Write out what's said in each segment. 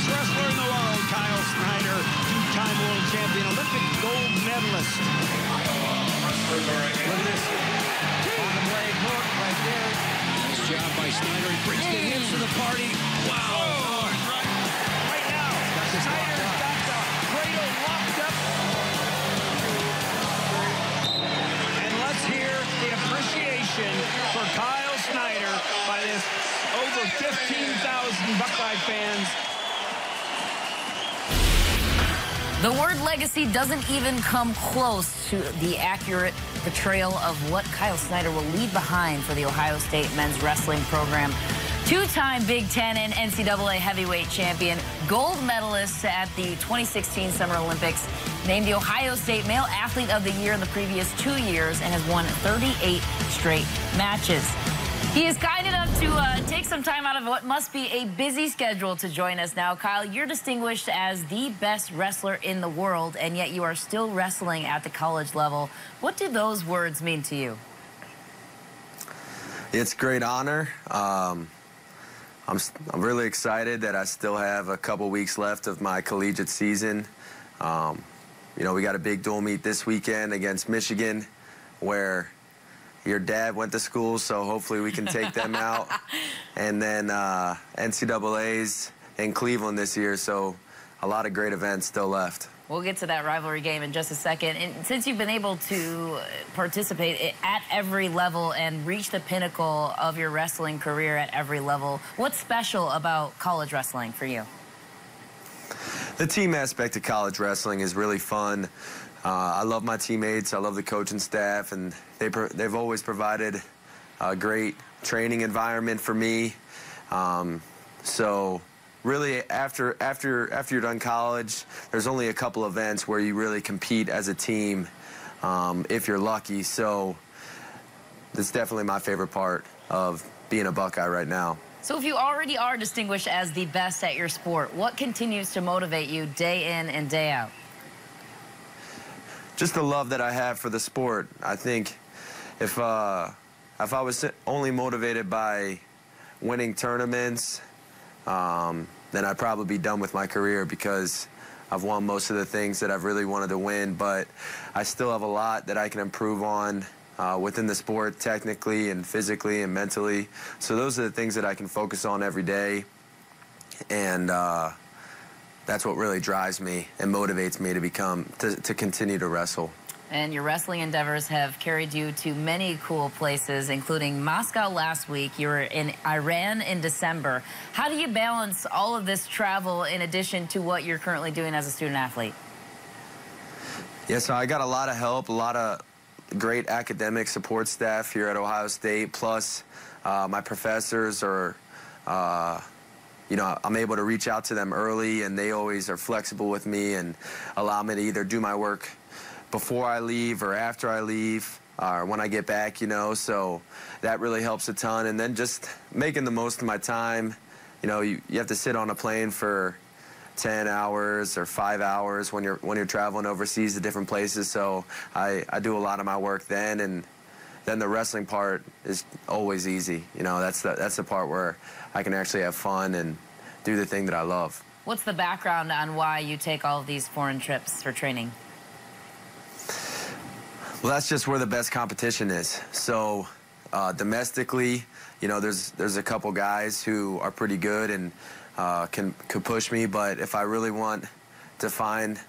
best wrestler in the world, Kyle Snyder, two-time world champion, Olympic gold medalist. Look at this. On the blade hook right there. Nice job by Snyder. He brings the hits to the party. Wow. Oh, right now, Snyder's got the cradle locked up. And let's hear the appreciation for Kyle Snyder by this over 15,000 Buckeye fans. The word legacy doesn't even come close to the accurate portrayal of what Kyle Snyder will leave behind for the Ohio State men's wrestling program. Two-time Big Ten and NCAA heavyweight champion, gold medalist at the 2016 Summer Olympics, named the Ohio State Male Athlete of the Year in the previous 2 years and has won 38 straight matches. He is kind enough to take some time out of what must be a busy schedule to join us now. Kyle, you're distinguished as the best wrestler in the world, and yet you are still wrestling at the college level. What do those words mean to you? It's a great honor. I'm really excited that I still have a couple weeks left of my collegiate season. You know, we got a big dual meet this weekend against Michigan, where your dad went to school, so hopefully we can take them out. And then NCAA's in Cleveland this year, so a lot of great events still left. We'll get to that rivalry game in just a second. And since you've been able to participate at every level and reach the pinnacle of your wrestling career at every level, what's special about college wrestling for you? The team aspect of college wrestling is really fun. I love my teammates. I love the coaching staff, and they've always provided a great training environment for me. So really, after you're done college, there's only a couple events where you really compete as a team, if you're lucky. So that's definitely my favorite part of being a Buckeye right now. So if you already are distinguished as the best at your sport, what continues to motivate you day in and day out? Just the love that I have for the sport. I think if I was only motivated by winning tournaments, then I'd probably be done with my career, because I've won most of the things that I've really wanted to win. But I still have a lot that I can improve on within the sport, technically and physically and mentally. So those are the things that I can focus on every day. And that's what really drives me and motivates me to continue to wrestle. And your wrestling endeavors have carried you to many cool places, including Moscow last week. You were in Iran in December. How do you balance all of this travel in addition to what you're currently doing as a student athlete? Yeah, so I got a lot of help, a lot of great academic support staff here at Ohio State, plus my professors are you know, I'm able to reach out to them early, and they always are flexible with me and allow me to either do my work before I leave or after I leave, or when I get back, you know, so that really helps a ton. And then just making the most of my time. You know, you have to sit on a plane for 10 hours or 5 hours when you're traveling overseas to different places, so I do a lot of my work then, and then the wrestling part is always easy. You know, that's the part where I can actually have fun and do the thing that I love. What's the background on why you take all of these foreign trips for training? Well, that's just where the best competition is. So domestically, you know, there's a couple guys who are pretty good and could push me, but if I really want to find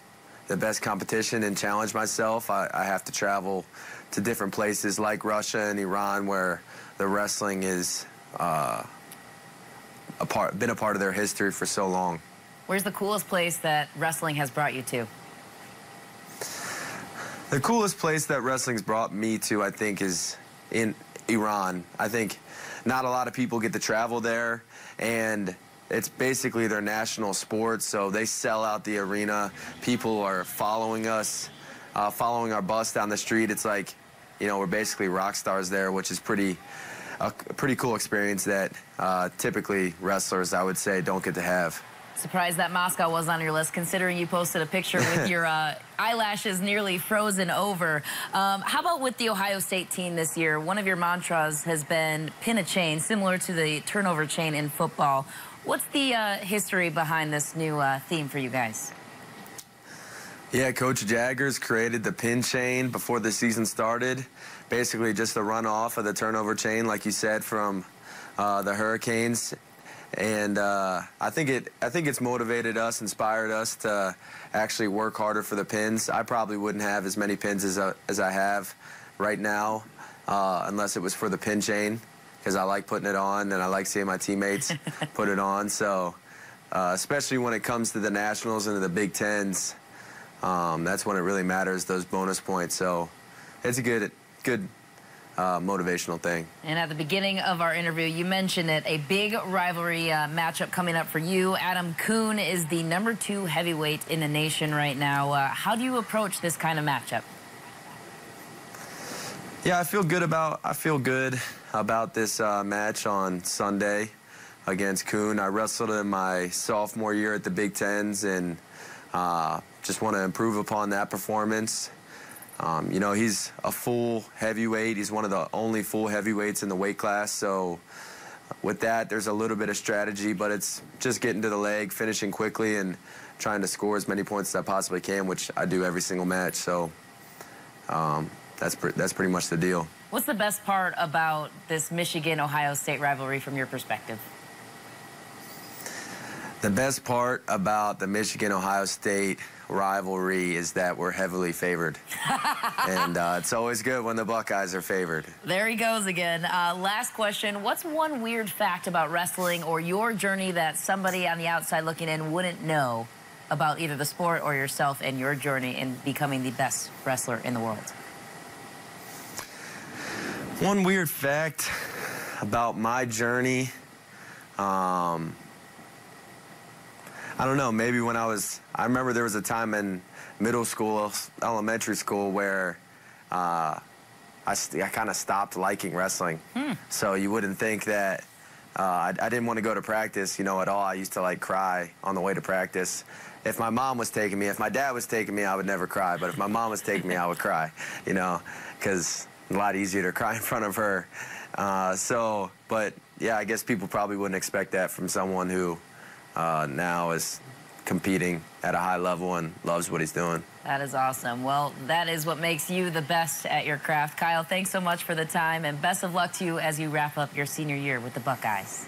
the best competition and challenge myself, I have to travel to different places like Russia and Iran, where the wrestling is been a part of their history for so long. Where's the coolest place that wrestling has brought you to? The coolest place that wrestling's brought me to, I think, is in Iran. I think not a lot of people get to travel there, and it's basically their national sport, so they sell out the arena. People are following us, following our bus down the street. It's like, you know, we're basically rock stars there, which is a pretty cool experience that typically wrestlers, I would say, don't get to have. Surprised that Moscow was on your list, considering you posted a picture with your eyelashes nearly frozen over. How about with the Ohio State team this year? One of your mantras has been pin a chain, similar to the turnover chain in football. What's the history behind this new theme for you guys? Yeah, Coach Jaggers created the pin chain before the season started. Basically just a runoff of the turnover chain, like you said, from the Hurricanes. And I think it's motivated us, inspired us to actually work harder for the pins. I probably wouldn't have as many pins as I have right now unless it was for the pin chain, because I like putting it on and I like seeing my teammates put it on. So especially when it comes to the Nationals and the Big Tens, that's when it really matters, those bonus points. So it's a good motivational thing. And at the beginning of our interview, you mentioned it, a big rivalry matchup coming up for you. Adam Kuhn is the #2 heavyweight in the nation right now. How do you approach this kind of matchup? Yeah, I feel good about this match on Sunday against Kuhn. I wrestled in my sophomore year at the Big Tens, and just want to improve upon that performance. You know, he's a full heavyweight. He's one of the only full heavyweights in the weight class. So with that, there's a little bit of strategy, but it's just getting to the leg, finishing quickly, and trying to score as many points as I possibly can, which I do every single match. So that's pretty much the deal. What's the best part about this Michigan-Ohio State rivalry from your perspective? The best part about the Michigan-Ohio State rivalry is that we're heavily favored. And it's always good when the Buckeyes are favored. There he goes again. Last question. What's one weird fact about wrestling or your journey that somebody on the outside looking in wouldn't know about either the sport or yourself and your journey in becoming the best wrestler in the world? One weird fact about my journey, I don't know, maybe when I remember there was a time in middle school, elementary school, where I kind of stopped liking wrestling. So you wouldn't think that I didn't want to go to practice, you know, at all. I used to, like, cry on the way to practice. If my mom was taking me, if my dad was taking me, I would never cry. But if my mom was taking me, I would cry, you know, because it's a lot easier to cry in front of her. But, yeah, I guess people probably wouldn't expect that from someone who now is competing at a high level and loves what he's doing. That is awesome. Well, that is what makes you the best at your craft. Kyle, thanks so much for the time, and best of luck to you as you wrap up your senior year with the Buckeyes.